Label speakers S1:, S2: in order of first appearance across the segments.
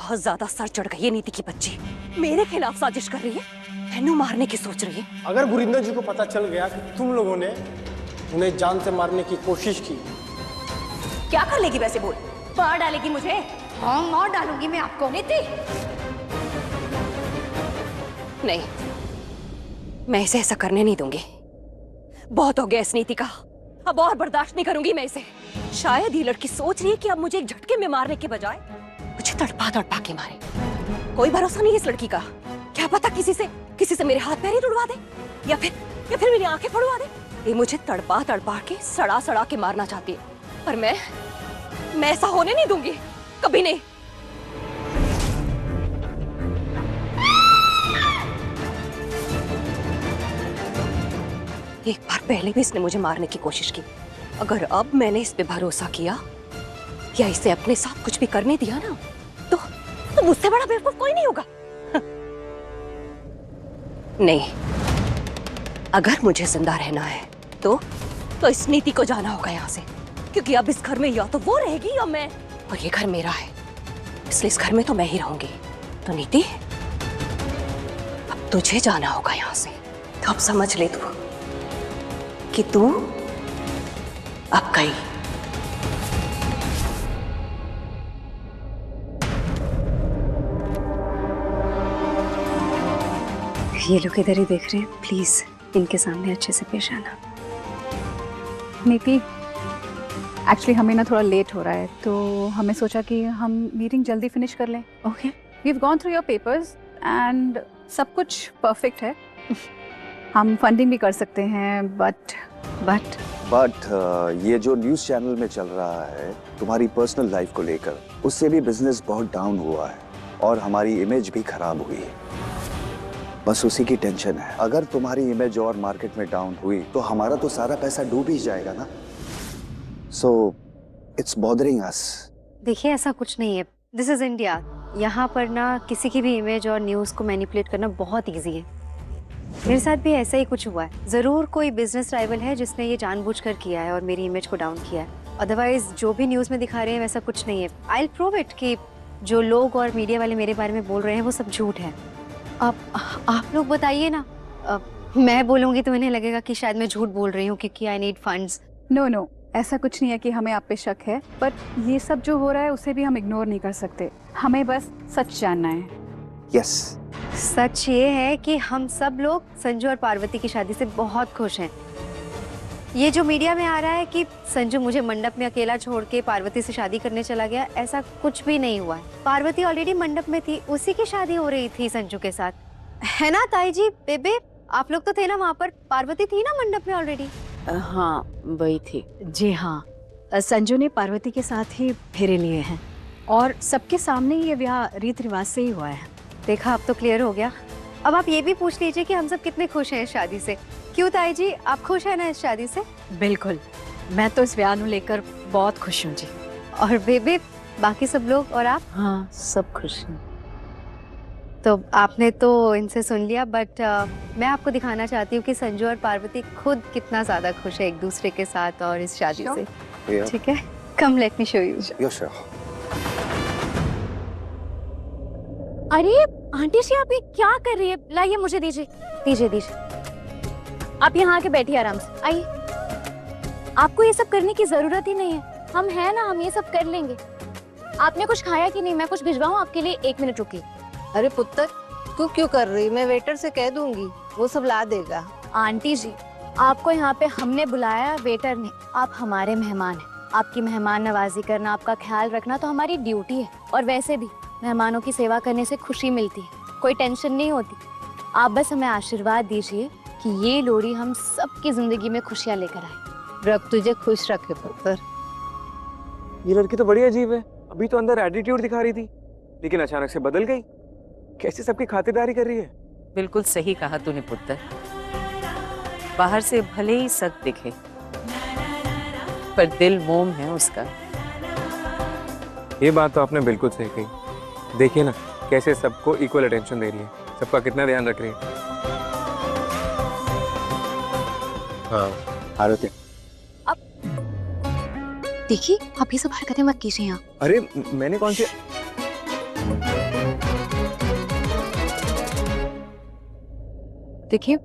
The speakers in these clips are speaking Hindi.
S1: बहुत ज्यादा सर चढ़ गई है नीति की बच्ची। मेरे खिलाफ साजिश कर रही है, मैनू मारने की सोच रही है।
S2: अगर गुरिंदर जी को पता चल गया कि तुम लोगों ने उन्हें जान से मारने की कोशिश की,
S1: क्या कर लेगी वैसे बोल? मार डालेगी मुझे?
S3: हाँ मार डालूंगी मैं आपको।
S1: नीति नहीं, मैं इसे ऐसा करने नहीं दूंगी। बहुत हो गया इस नीति का, अब और बर्दाश्त नहीं करूंगी मैं इसे। शायद ये लड़की सोच रही है कि अब मुझे एक झटके में मारने के बजाय मुझे तड़पा तड़पा के मारे। कोई भरोसा नहीं है इस लड़की का, क्या पता किसी से मेरे हाथ पैर ही तुड़वा दे या फिर मेरी आंखें फोड़वा दे। ये मुझे तड़पा तड़पा के सड़ा सड़ा के मारना चाहती है, पर मैं ऐसा होने नहीं दूंगी, कभी नहीं। एक बार पहले भी इसने मुझे मारने की कोशिश की। अगर अब मैंने इस पे भरोसा किया या इसे अपने साथ कुछ भी करने दिया ना, तो मुझसे बड़ा बेवकूफ कोई नहीं होगा। नहीं, अगर मुझे जिंदा रहना है तो इस नीति को जाना होगा यहाँ से, क्योंकि अब इस घर में या तो वो रहेगी या मैं, और ये घर मेरा है, इसलिए इस घर में तो मैं ही रहूंगी। तो नीति, अब तुझे जाना होगा यहाँ से। तो अब समझ ले तू कि तू अब गई।
S4: ये लोग इधर ही देख रहे हैं, प्लीज इनके सामने अच्छे से पेश आना।
S5: नीति, एक्चुअली हमें ना थोड़ा लेट हो रहा है, तो हमें सोचा कि हम मीटिंग जल्दी फिनिश कर लें।
S4: Okay,
S5: we have gone through your papers and सब कुछ परफेक्ट है। हम फंडिंग भी कर सकते हैं, बट
S6: ये जो न्यूज़ चैनल में चल रहा है तुम्हारी पर्सनल लाइफ को लेकर, उससे भी बिजनेस बहुत डाउन हुआ है और हमारी इमेज भी खराब हुई है। बस उसी की टेंशन है। अगर तुम्हारी इमेज और मार्केट में डाउन हुई तो हमारा तो सारा पैसा डूब ही जाएगा ना। सो इट्स बॉदरिंग अस।
S4: देखिए ऐसा कुछ नहीं है, दिस इज इंडिया। यहाँ पर ना किसी की भी इमेज और न्यूज़ को मैनिपुलेट करना बहुत ईजी है। मेरे साथ भी ऐसा ही कुछ हुआ है। जरूर कोई बिजनेस राइवल है जिसने ये जानबूझकर किया है और मेरी इमेज को डाउन किया है। अदरवाइज जो भी न्यूज़ में दिखा रहे हैं वैसा कुछ नहीं है। आई विल प्रूव इट कि जो लोग और मीडिया वाले मेरे बारे में बोल रहे हैं वो सब झूठ है। अब आप लोग बताइए ना, मैं बोलूँगी तो इन्हें लगेगा कि शायद मैं झूठ बोल रही हूँ क्योंकि आई नीड फंड्स।
S5: नो, ऐसा कुछ नहीं है कि हमें आप पे शक है, बट ये सब जो हो रहा है उसे भी हम इग्नोर नहीं कर सकते। हमें बस सच जानना है।
S6: यस,
S4: सच ये है कि हम सब लोग संजू और पार्वती की शादी से बहुत खुश हैं। ये जो मीडिया में आ रहा है कि संजू मुझे मंडप में अकेला छोड़ के पार्वती से शादी करने चला गया, ऐसा कुछ भी नहीं हुआ है। पार्वती ऑलरेडी मंडप में थी, उसी की शादी हो रही थी संजू के साथ, है ना ताई जी? बेबे आप लोग तो थे ना वहाँ पर, पार्वती थी ना मंडप में ऑलरेडी।
S7: हाँ वही थी। जी हाँ, संजू ने पार्वती के साथ ही फेरे लिए हैं और सबके सामने ये ब्याह रीत रिवाज से ही हुआ है।
S4: देखा, अब तो क्लियर हो गया। अब आप ये भी पूछ लीजिए कि हम सब कितने खुश हैं इस शादी से। क्यों ताई जी, आप खुश हैं ना इस शादी से?
S7: बिल्कुल, मैं तो इस ब्याह को लेकर बहुत खुश हूँ जी।
S4: और बेबे, बाकी सब लोग और आप?
S7: हाँ सब खुश हैं।
S4: तो आपने तो इनसे सुन लिया, बट मैं आपको दिखाना चाहती हूँ कि संजू और पार्वती खुद कितना ज्यादा खुश है एक दूसरे के साथ और इस शादी से। ठीक है, कम लेट मी शो यू।
S3: अरे आंटी जी, आप ये क्या कर रही है? लाइए मुझे दीजिए। आप यहाँ आके बैठिए आराम से, आइए। आपको ये सब करने की जरूरत ही नहीं है, हम हैं ना, हम ये सब कर लेंगे। आपने कुछ खाया कि नहीं? मैं कुछ भिजवाऊँ आपके लिए? 1 मिनट रुकिए।
S8: अरे पुत्र, तू क्यों कर रही? मैं वेटर से कह दूंगी, वो सब ला देगा।
S3: आंटी जी, आपको यहाँ पे हमने बुलाया, वेटर ने। आप हमारे मेहमान हैं, आपकी मेहमान नवाजी करना, आपका ख्याल रखना तो हमारी ड्यूटी है। और वैसे भी मेहमानों की सेवा करने से खुशी मिलती है, कोई टेंशन नहीं होती। आप बस हमें आशीर्वाद दीजिए कि ये लोहड़ी हम सबकी जिंदगी में खुशियाँ लेकर आए।
S8: रब तुझे खुश रखे पुत्र।
S9: ये लड़की तो बड़ी अजीब है, अभी तो अंदर एटीट्यूड दिखा रही थी, लेकिन अचानक से बदल गई। कैसे सबकी खातिरदारी कर रही है।
S7: बिल्कुल सही कहा तूने पुत्र, बाहर से भले ही सख्त दिखे पर दिल मोम है उसका।
S9: ये बात तो आपने बिल्कुल सही कही। देखिए ना कैसे सबको इक्वल अटेंशन दे रही है, सबका कितना ध्यान रख रही है। हाँ आरती,
S4: अब देखिए आप ये सब हरकतें मत कीजिए यहाँ।
S9: अरे मैंने कौन सी
S3: देखिए,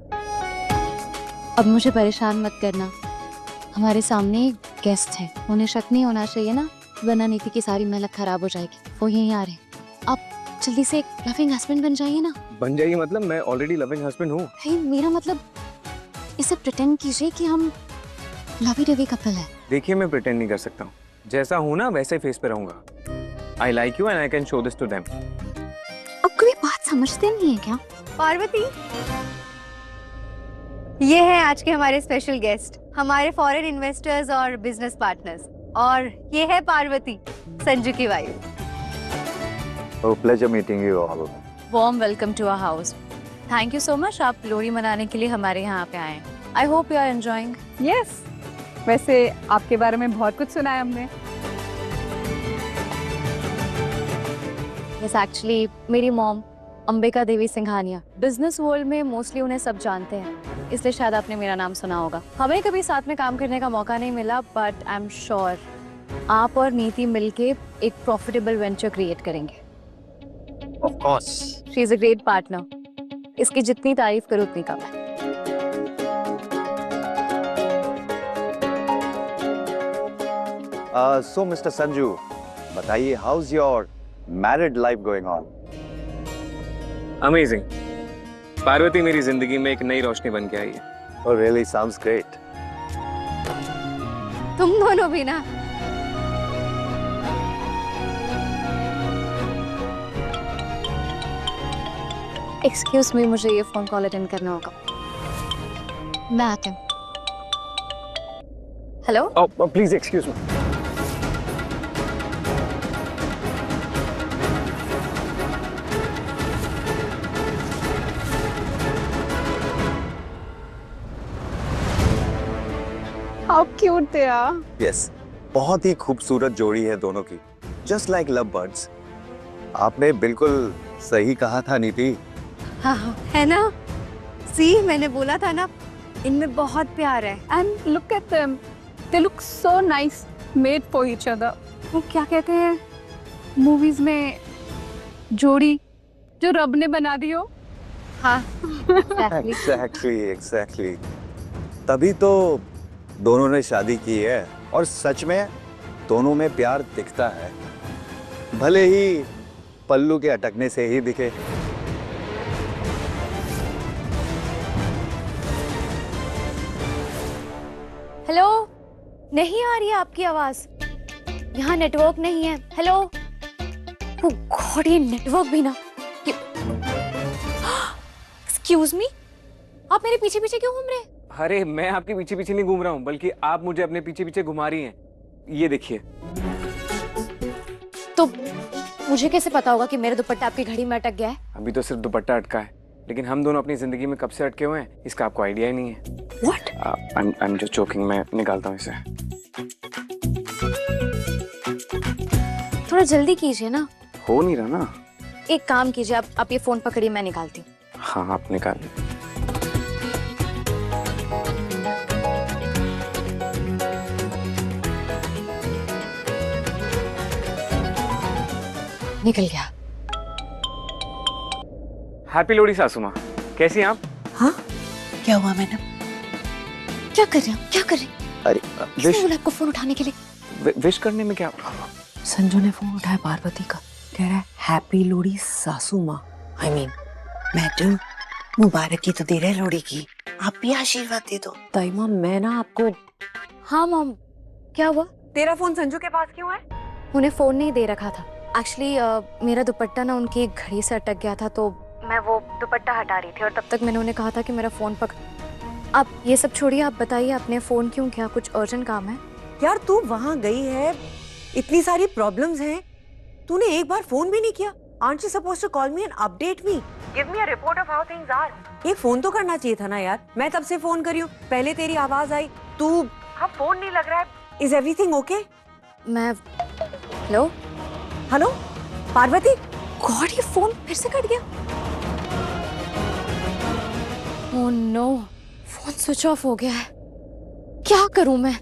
S3: अब मुझे परेशान मत करना। हमारे सामने एक गेस्ट है, उन्हें शक नहीं होना चाहिए ना, वरना नीति की सारी मेहनत खराब हो जाएगी। वो यहीं आ रहे हैं, आप जल्दी से एक लविंग हस्बैंड बन जाइए ना।
S9: बन जाइए मतलब? मैं ऑलरेडी लविंग हस्बैंड हूँ।
S3: मेरा मतलब इसे प्रिटेंड कीजिए कि हम लवी डवी कपल है।
S9: देखिए, मैं प्रिटेंड नहीं कर सकता हूँ। जैसा हूँ ना वैसे ही फेस पे रहूंगा। I like you and I can show this to them.
S3: अब कभी बात समझते नहीं है क्या?
S4: पार्वती, ये है आज के हमारे स्पेशल गेस्ट, हमारे फॉरेन इन्वेस्टर्स और बिजनेस पार्टनर्स। और ये है पार्वती, संजू की wife.
S6: Oh, pleasure meeting you all.
S3: Warm welcome to our house. Thank you so much, आप लोहड़ी मनाने के लिए हमारे यहाँ पे आए। I hope you are enjoying.
S5: Yes, वैसे आपके बारे में बहुत कुछ सुना है हमने।
S3: यस, एक्चुअली मेरी mom Ambika Devi Singhania, business world में मोस्टली उन्हें सब जानते हैं, इसलिए शायद आपने मेरा नाम सुना होगा। हमें कभी साथ में काम करने का मौका नहीं मिला, बट आई एम श्योर आप और नीति मिलके एक प्रॉफिटेबल वेंचर क्रिएट करेंगे।
S6: Of course.
S3: She is a great partner, इसकी जितनी तारीफ करो उतनी कम है।
S6: So, Mr. Sanju, बताइए, how's your married life going on?
S9: Amazing. Parvati मेरी जिंदगी में एक नई रोशनी बन के आई है।
S6: Oh, really sounds great.
S3: तुम दोनों भी ना। एक्सक्यूज मी, मुझे ये फोन कॉल अटेंड करना होगा, मैं आती हूँ। Hello,
S9: please excuse me.
S5: How cute they are.
S6: Yes, बहुत ही खूबसूरत जोड़ी है दोनों की, just like love birds. आपने बिल्कुल सही कहा था नीति।
S4: हाँ है ना? सी, मैंने बोला था ना, इनमें बहुत प्यार है।
S5: And look at them. They look so nice, made for each other. वो क्या कहते हैं मूवीज में, जोड़ी जो रब ने बना दी हो।
S4: हाँ,
S6: Exactly. तभी तो दोनों ने शादी की है, और सच में दोनों में प्यार दिखता है, भले ही पल्लू के अटकने से ही दिखे।
S3: हेलो, नहीं आ रही है आपकी आवाज, यहाँ नेटवर्क नहीं है। हेलो, ओ गॉड, ये नेटवर्क भी ना। एक्सक्यूज मी, आप मेरे पीछे पीछे क्यों घूम रहे हैं?
S9: अरे मैं आपके पीछे पीछे नहीं घूम रहा हूँ, बल्कि आप मुझे अपने पीछे पीछे घुमा रही हैं। ये देखिए।
S3: तो मुझे कैसे पता होगा कि मेरा दुपट्टा आपकी घड़ी में अटक गया है?
S9: अभी तो सिर्फ दुपट्टा अटका है, लेकिन हम दोनों अपनी जिंदगी में कब से अटके हुए हैं इसका आपको आइडिया ही नहीं है।
S3: What?
S9: I'm just joking, मैं निकालता हूँ इसे।
S3: थोड़ा जल्दी कीजिए ना।
S9: हो नहीं रहा ना।
S3: एक काम कीजिए, आप ये फोन पकड़िए, मैं निकालती हूँ।
S9: हाँ, आप निकाल लीजिए।
S3: निकल गया।
S9: हैप्पी लोहड़ी सासू माँ, कैसी हैं आप?
S10: हाँ, क्या हुआ मैडम?
S3: क्या कर रहे हैं? क्या कर रहे हैं?
S6: अरे
S3: किसने बोला आपको फोन उठाने के लिए?
S9: विश करने में क्या?
S10: संजू ने फोन उठाया पार्वती का, कह रहा है हैप्पी लोहड़ी सासू माँ। आई मीन मैडम, मुबारकी तो दे रहे हैं लोहड़ी की, आप भी आशीर्वाद दे दो। ताई माँ, मैं ना आपको।
S3: हाँ मॉम, क्या हुआ?
S10: तेरा फोन संजू के पास क्यों है?
S3: उन्हें फोन नहीं दे रखा था। एक्चुअली मेरा दुपट्टा ना उनकी एक घड़ी से अटक गया था, तो मैं वो दुपट्टा हटा रही थी और तब तक मैंने उन्हें कहा था कि मेरा फोन आप ये सब छोड़िए, आप बताइए आपने फोन क्यों किया? कुछ अर्जेंट काम है?
S10: यार तू वहाँ गई है, इतनी सारी प्रॉब्लम्स हैं, तूने एक बार फोन भी नहीं किया। Aren't you supposed to call me and update me? Give me a report of how things are. एक फोन तो करना चाहिए था ना यार। मैं तब से फोन करी हूँ, पहले तेरी आवाज आई, तू अब फोन नहीं लग रहा है। Is everything okay?
S3: मैं हेलो
S10: हेलो पार्वती,
S3: गॉड, ये फोन फिर से कट गया। Oh no, phone switch off हो गया है। क्या करूं मैं?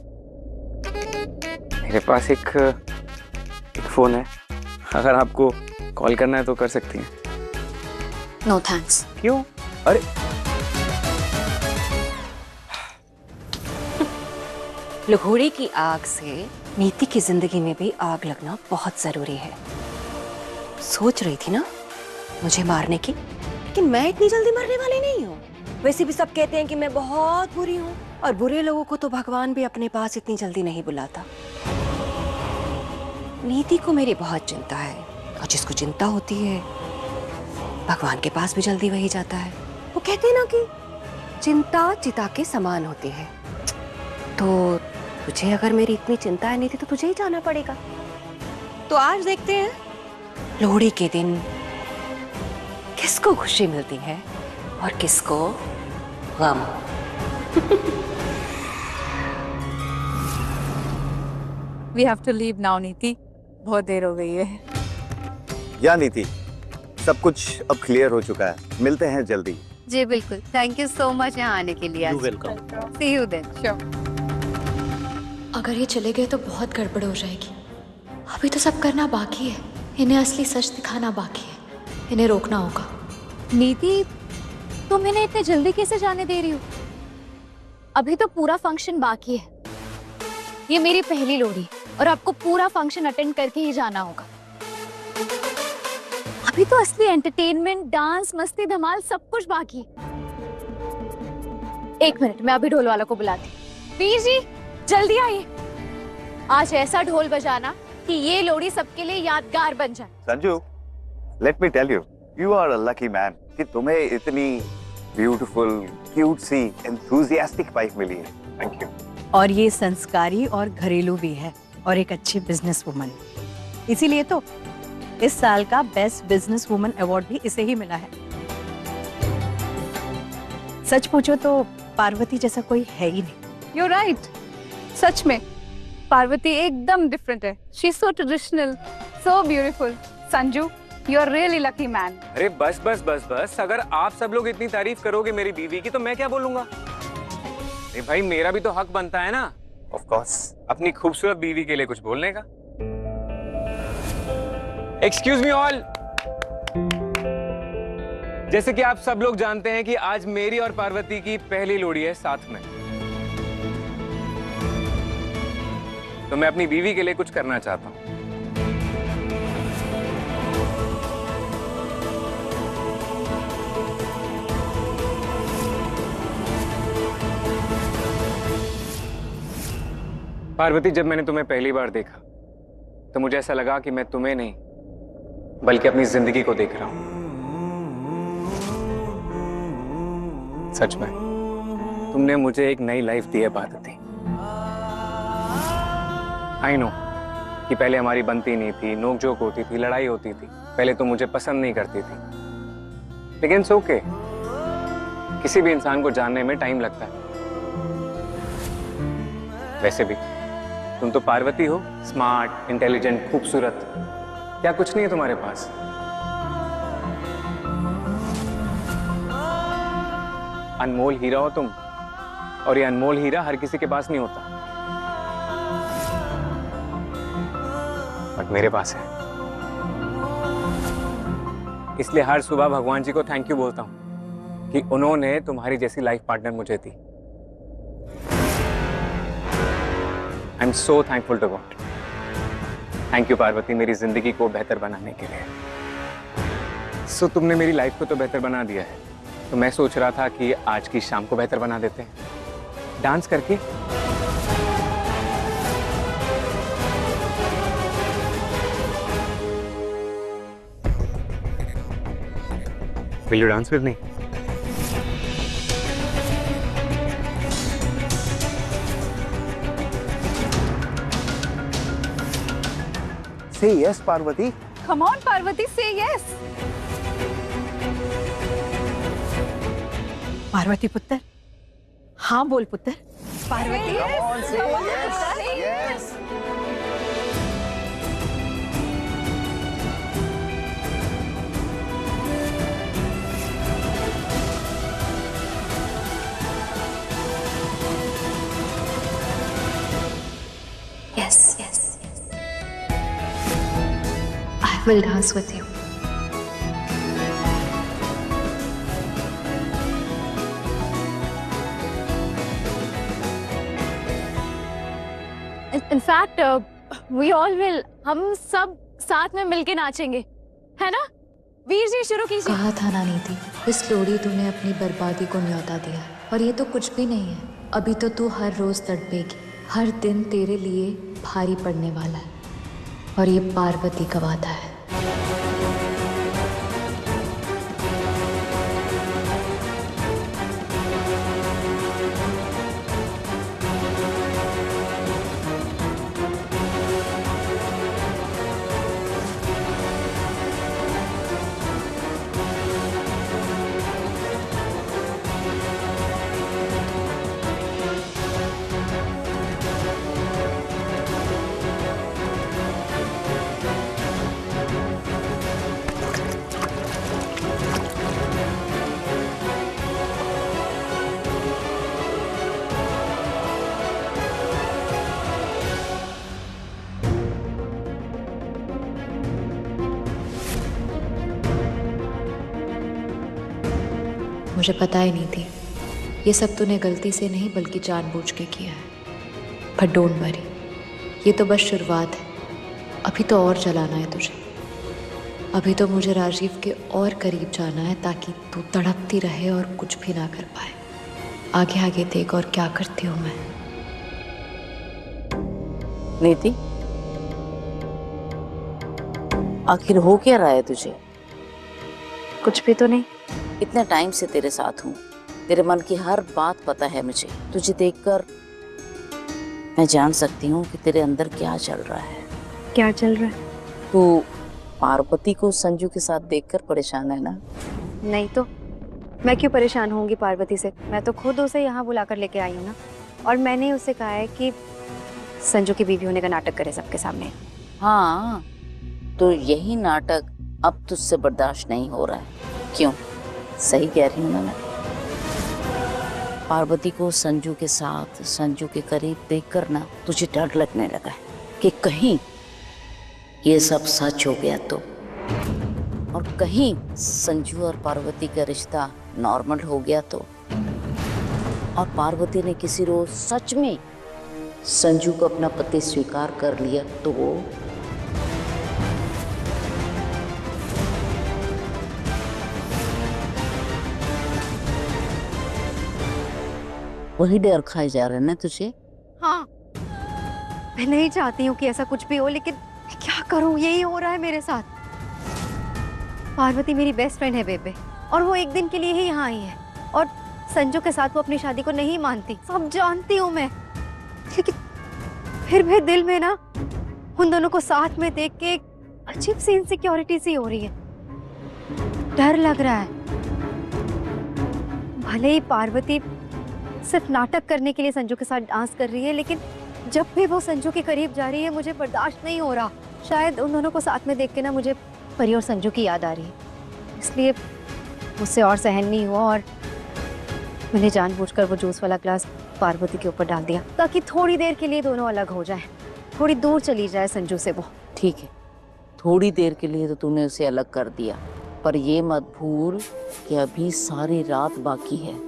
S9: मेरे पास एक फोन है, अगर आपको कॉल करना है तो कर सकती हैं।
S3: No thanks.
S9: क्यों? अरे
S1: लघोड़ी की आग से नीति की जिंदगी में भी आग लगना बहुत जरूरी है। सोच रही थी ना मुझे मारने की, लेकिन मैं इतनी जल्दी मरने वाली नहीं हूँ। वैसे भी सब कहते हैं कि मैं बहुत बुरी हूँ, और बुरे लोगों को तो भगवान भी अपने पास इतनी जल्दी नहीं बुलाता। नीति को मेरी बहुत चिंता है, और जिसको चिंता होती है भगवान के पास भी जल्दी वही जाता है। वो कहते हैं ना कि चिंता चिता के समान होती है। तो तुझे अगर मेरी इतनी चिंता है नीति, तो तुझे ही जाना पड़ेगा। तो आज देखते हैं लोहड़ी के दिन किसको खुशी मिलती है और किसको गम।
S5: We have to leave now Neeti, बहुत देर हो गई है।
S6: या नीति, सब कुछ अब क्लियर हो चुका है, मिलते हैं जल्दी।
S4: जी बिल्कुल, थैंक यू सो मच यहाँ आने के लिए।
S2: वेलकम।
S4: See you then.
S3: अगर ये चले गए तो बहुत गड़बड़ हो जाएगी। अभी तो सब करना बाकी है, इन्हें असली सच दिखाना बाकी है, इन्हें रोकना होगा। नीति, तुम इन्हें इतने जल्दी कैसे जाने दे रही हो? अभी तो पूरा फंक्शन बाकी है। ये मेरी पहली लोहड़ी है और आपको पूरा फंक्शन अटेंड करके ही जाना होगा। अभी तो असली एंटरटेनमेंट, डांस, मस्ती, धमाल सब कुछ बाकी है। एक मिनट, मैं अभी ढोल वाला को बुलाती हूँ। वीर जी, जल्दी आइए। आज ऐसा ढोल बजाना कि ये लोहड़ी सबके लिए यादगार बन जाए।
S6: Sanju, let me tell you, you are a lucky man कि तुम्हें इतनी ब्यूटीफुल, क्यूट सी, एंथुसियास्टिक वाइफ मिली है। Thank you.
S7: और ये संस्कारी और घरेलू भी है और एक अच्छी बिजनेस वुमन। इसीलिए तो इस साल का बेस्ट बिजनेस वुमन अवार्ड भी इसे ही मिला है। सच पूछो तो पार्वती जैसा कोई है ही नहीं।
S5: You're right. सच में पार्वती एकदम डिफरेंट है। She's so traditional, so beautiful. Sanju, you're really lucky man.
S9: अरे बस बस बस बस, अगर आप सब लोग इतनी तारीफ करोगे मेरी बीवी की तो मैं क्या बोलूंगा? अरे भाई, मेरा भी तो हक बनता है ना,
S6: ऑफ कोर्स,
S9: अपनी खूबसूरत बीवी के लिए कुछ बोलने का। एक्सक्यूज मी ऑल, जैसे कि आप सब लोग जानते हैं कि आज मेरी और पार्वती की पहली लोहड़ी है साथ में, तो मैं अपनी बीवी के लिए कुछ करना चाहता हूं। पार्वती, जब मैंने तुम्हें पहली बार देखा तो मुझे ऐसा लगा कि मैं तुम्हें नहीं बल्कि अपनी जिंदगी को देख रहा हूं। सच में तुमने मुझे एक नई लाइफ दी है पार्वती। आई नो कि पहले हमारी बनती नहीं थी, नोकझोंक होती थी, लड़ाई होती थी, पहले तो मुझे पसंद नहीं करती थी, लेकिन इट्स ओके। किसी भी इंसान को जानने में टाइम लगता है। वैसे भी तुम तो पार्वती हो, स्मार्ट, इंटेलिजेंट, खूबसूरत, क्या कुछ नहीं है तुम्हारे पास? अनमोल हीरा हो तुम, और ये अनमोल हीरा हर किसी के पास नहीं होता, बट मेरे पास है। इसलिए हर सुबह भगवान जी को थैंक यू बोलता हूं कि उन्होंने तुम्हारी जैसी लाइफ पार्टनर मुझे दी। I am so thankful to God. Thank you Parvati, मेरी जिंदगी को बेहतर बनाने के लिए। सो तुमने मेरी लाइफ को तो बेहतर बना दिया है, तो मैं सोच रहा था कि आज की शाम को बेहतर बना देते हैं डांस करके। Will you dance with me?
S6: Say yes, Parvati.
S5: Come on, Parvati, say yes.
S7: Parvati पुत्र, हाँ बोल पुत्र।
S5: Parvati,
S6: Yes.
S3: Yes, yes, yes. I will dance with you. In fact we all will, हम सब साथ में मिलके नाचेंगे, है ना? वीर जी शुरू कीजिए।
S11: कहा था ना नीति, इस लोड़ी तूने अपनी बर्बादी को न्योता दिया और ये तो कुछ भी नहीं है। अभी तो तू हर रोज तड़पेगी, हर दिन तेरे लिए भारी पड़ने वाला है और ये पार्वती का वादा है। मुझे पता ही नहीं थी, ये सब तूने गलती से नहीं बल्कि जानबूझ के किया है। पर डोंट वरी, ये तो बस शुरुआत है, अभी तो और जलाना है तुझे। अभी तो मुझे राजीव के और करीब जाना है ताकि तू तड़पती रहे और कुछ भी ना कर पाए। आगे आगे देख और क्या करती हूँ मैं।
S12: नीति, आखिर हो क्या रहा है तुझे?
S4: कुछ भी तो नहीं।
S12: इतने टाइम से तेरे साथ हूँ, तेरे मन की हर बात पता है मुझे। तुझे देखकर मैं जान सकती हूँ कि तेरे अंदर क्या चल रहा है।
S4: क्या चल रहा है?
S12: तू पार्वती को संजू के साथ देखकर परेशान है ना?
S4: नहीं तो मैं क्यों परेशान होंगी पार्वती से? मैं तो खुद उसे यहाँ बुलाकर लेके आई हूँ ना, और मैंने उसे कहा है कि संजू की बीवी होने का नाटक करे सबके सामने।
S12: हाँ, तो यही नाटक अब तुझसे बर्दाश्त नहीं हो रहा है। क्यों? सही कह रही हूँ ना मैं? पार्वती को संजू के साथ, संजू के करीब देखकर ना तुझे डर लगने लगा है कि कहीं ये सब सच हो गया तो, और कहीं संजू और पार्वती का रिश्ता नॉर्मल हो गया तो, और पार्वती ने किसी रोज सच में संजू को अपना पति स्वीकार कर लिया तो वही डर खाए जा रहे हैं ना तुझे?
S4: हाँ, मैं नहीं चाहती हूँ कि ऐसा कुछ भी हो, लेकिन क्या करूँ, यही हो रहा है मेरे साथ। पार्वती मेरी बेस्ट फ्रेंड है बेबे, और वो एक दिन के लिए ही यहाँ आई है, और संजू के साथ वो अपनी शादी को नहीं मानती, सब जानती हूँ मैं। लेकिन फिर भी दिल में ना उन दोनों को साथ में देख के एक अजीब सी इनसिक्योरिटी सी हो रही है, डर लग रहा है। भले ही पार्वती सिर्फ नाटक करने के लिए संजू के साथ डांस कर रही है, लेकिन जब भी वो संजू के करीब जा रही है मुझे बर्दाश्त नहीं हो रहा। शायद उन दोनों को साथ में देख के ना मुझे परी और संजू की याद आ रही है, इसलिए मुझसे और सहन नहीं हुआ और मैंने जानबूझकर वो जूस वाला ग्लास पार्वती के ऊपर डाल दिया ताकि थोड़ी देर के लिए दोनों अलग हो जाएं, थोड़ी दूर चली जाए संजू से वो।
S12: ठीक है, थोड़ी देर के लिए तो तूने उसे अलग कर दिया, पर ये मत भूल कि अभी सारी रात बाकी है।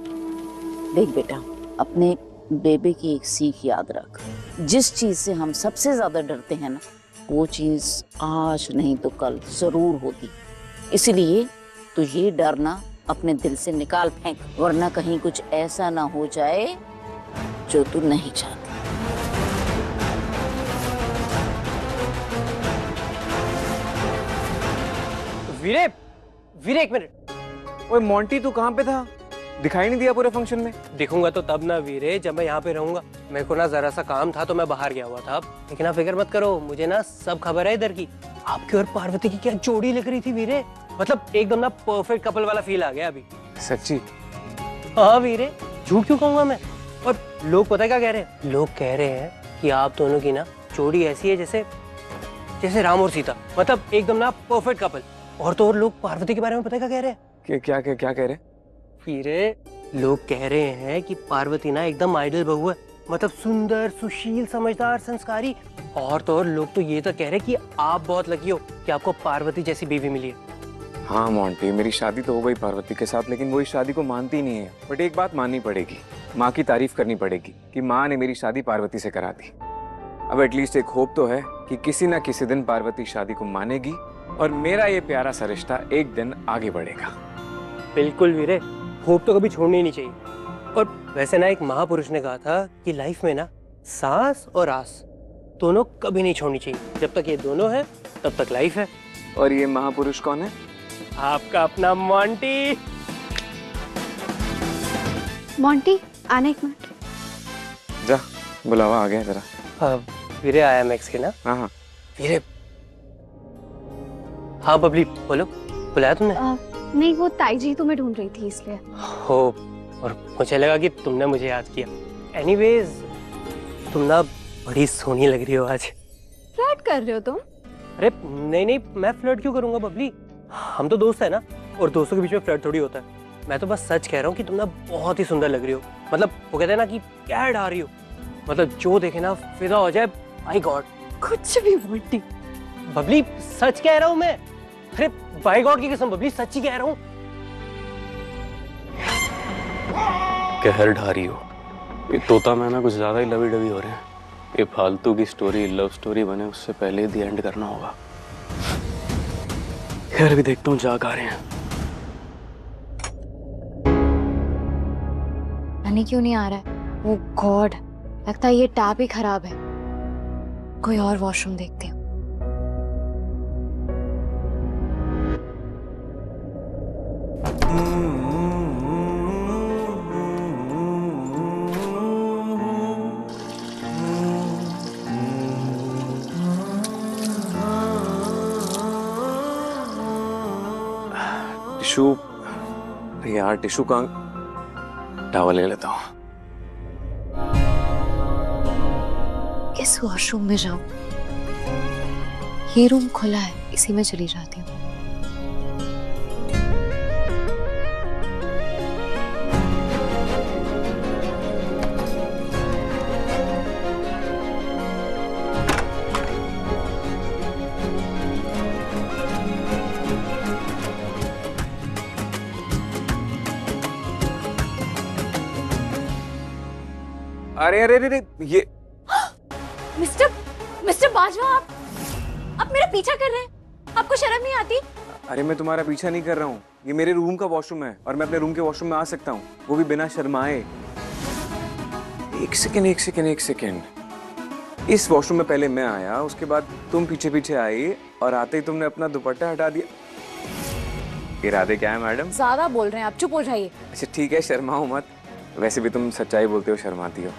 S12: देख बेटा, अपने बेबे की एक सीख याद रख, जिस चीज से हम सबसे ज्यादा डरते हैं ना, वो चीज आज नहीं तो कल जरूर होगी। इसलिए तो ये डरना अपने दिल से निकाल फेंक, वरना कहीं कुछ ऐसा ना हो जाए जो तू नहीं चाहती।
S2: वीरे, वीरे एक मिनट।
S9: ओए मोंटी, तू कहाँ पे था? दिखाई नहीं दिया पूरे फंक्शन में।
S2: देखूंगा तो तब ना वीरे, जब मैं यहाँ पे रहूंगा। मेरे को ना जरा सा काम था तो मैं बाहर गया हुआ था अब, लेकिन आप फिक्र मत करो, मुझे ना सब खबर है इधर की। आपकी और पार्वती की क्या जोड़ी लग रही थी वीरे, मतलब एकदम ना परफेक्ट कपल वाला फील आ गया अभी।
S9: सच्ची?
S2: हाँ वीरे, झूठ क्यों कहूंगा मैं। और लोग पता है क्या कह रहे हैं? लोग कह रहे हैं कि आप दोनों की ना जोड़ी ऐसी है जैसे जैसे राम और सीता, मतलब एकदम ना परफेक्ट कपल। और तो और लोग पार्वती के बारे में पता है क्या कह रहे हैं?
S9: क्या कह रहे हैं?
S2: वीरे, लोग कह रहे हैं कि पार्वती ना एकदम आइडल बहू है, मतलब सुंदर, सुशील, समझदार, संस्कारी। और तो और लोग तो ये तो कह रहे हैं कि आप बहुत लकी हो कि आपको पार्वती जैसी बीवी मिली है।
S9: हाँ मोंटी, मेरी शादी तो हो गई पार्वती के साथ, लेकिन वो इस शादी को मानती नहीं है। बट एक बात माननी पड़ेगी, माँ की तारीफ करनी पड़ेगी कि माँ ने मेरी शादी पार्वती से करा दी। अब एटलीस्ट एक होप तो है कि किसी ना किसी दिन पार्वती शादी को मानेगी और मेरा ये प्यारा सा रिश्ता एक दिन आगे बढ़ेगा।
S2: बिल्कुल वीरे, होप तो कभी छोड़नी नहीं चाहिए। और वैसे ना एक महापुरुष ने कहा था कि लाइफ में ना सांस और आस दोनों कभी नहीं छोड़नी चाहिए। जब तक ये दोनों है तब तक लाइफ है।
S9: और ये महापुरुष कौन है?
S2: आपका अपना मोंटी।
S4: मोंटी, आने एक मिनट।
S9: जा, बुलावा आ गया जरा।
S2: वीरे आया मैक्स के ना?
S9: हाँ हाँ।
S2: वीरे, हाँ बबली बोलो, बुलाया तुमने?
S4: नहीं, वो ताई जी तुम्हें ढूंढ रही थी इसलिए।
S2: हो, और मुझे लगा कि तुमने मुझे याद किया। एनीवेज, तुम ना बड़ी सोहनी लग रही हो आज।
S4: फ्लर्ट कर रहे हो तुम?
S2: अरे नहीं नहीं, मैं फ्लर्ट क्यों करूंगा बबली? हम तो दोस्त है ना, और दोस्तों के बीच में फ्लर्ट थोड़ी होता है। मैं तो बस सच कह रहा हूँ कि तुम ना बहुत ही सुंदर लग रही हो। मतलब वो कहते हैं ना कि क्या ढा रही हो, मतलब जो देखे ना फिदा हो जाए। माय गॉड,
S4: कुछ भी बोलती
S2: बबली, सच कह रहा हूँ मैं। अरे बाय गॉड की कसम बबली, सच ही कह रहा हूँ।
S13: कहर ढा रही हो। ये तोता मैं ना कुछ ज्यादा ही लवी डवी हो रहे हैं। ये फालतू की स्टोरी लव स्टोरी बने उससे पहले दी एंड करना होगा। खैर भी देखता हूँ जाग आ रहे हैं।
S3: पानी क्यों नहीं आ रहा है? वो गॉड, लगता है ये टैप ही खराब है। कोई और वॉशरूम देखते हैं।
S9: टिश्यू यार, टिश्यू का टॉवल ले लेता हूँ।
S3: किस वॉशरूम में जाऊं? ये रूम खुला है, इसी में चली जाती हूँ।
S9: अरे अरे अरे, ये
S3: मिस्टर बाजवा, आप मेरा पीछा कर रहे हैं? आपको शर्म नहीं आती?
S9: अरे मैं तुम्हारा पीछा नहीं कर रहा हूँ। ये मेरे रूम का वॉशरूम है और मैं अपने रूम के वॉशरूम में आ सकता हूँ, वो भी बिना शर्माए। एक सेकेंड। इस वॉशरूम में पहले मैं आया, उसके बाद तुम पीछे पीछे आई और आते ही तुमने अपना दुपट्टा हटा दिया। इरादे क्या है मैडम?
S3: ज्यादा बोल रहे हैं आप, चुप हो जाइए।
S9: अच्छा ठीक है, शर्माओ मत। वैसे भी तुम सच्चाई बोलते हो, शर्माती हो।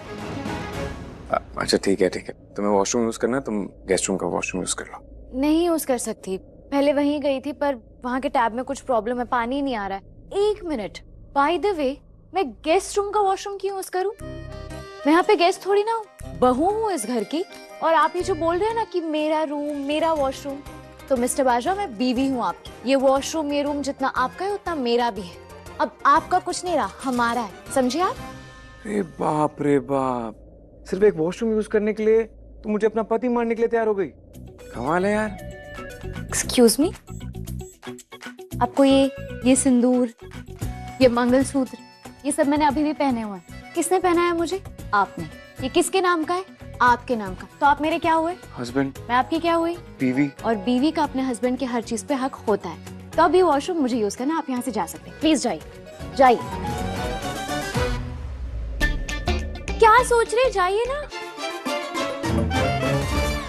S9: अच्छा ठीक है। तुम्हें वॉशरूम यूज करना, तुम गेस्ट रूम का वॉशरूम यूज कर लो।
S3: नहीं यूज कर सकती, पहले वहीं गई थी पर वहाँ के टैब में कुछ प्रॉब्लम है, पानी नहीं आ रहा है। एक मिनट, बाय द वे, मैं गेस्ट रूम का वॉशरूम क्यों यूज करूँ? मैं यहाँ पे गेस्ट थोड़ी ना हूँ, बहू हूँ इस घर की। और आप ये जो बोल रहे हैं ना कि मेरा रूम मेरा वॉशरूम, तो मिस्टर बाजवा मैं बीवी हूँ आपकी। ये वॉशरूम ये रूम जितना आपका है उतना मेरा भी है। अब आपका कुछ नहीं रहा, हमारा है, समझे आप?
S9: रे बाप, सिर्फ एक वॉशरूम यूज करने के लिए तू मुझे अपना पति मानने के लिए तैयार हो गई। कमाल है यार।
S3: एक्सक्यूज मी, आपको ये सिंदूर, ये मंगलसूत्र, ये सब मैंने अभी भी पहने हुए हैं। किसने पहनाया मुझे? आपने। ये किसके नाम का है? आपके नाम का। तो आप मेरे क्या हुए?
S9: हस्बैंड।
S3: मैं आपकी क्या हुई?
S9: बीवी।
S3: और बीवी का अपने हस्बैंड के हर चीज पे हक होता है। तो अब ये वॉशरूम मुझे यूज करना, आप यहाँ से जा सकते हैं। प्लीज जाइए। क्या सोच रहे, जाइए ना।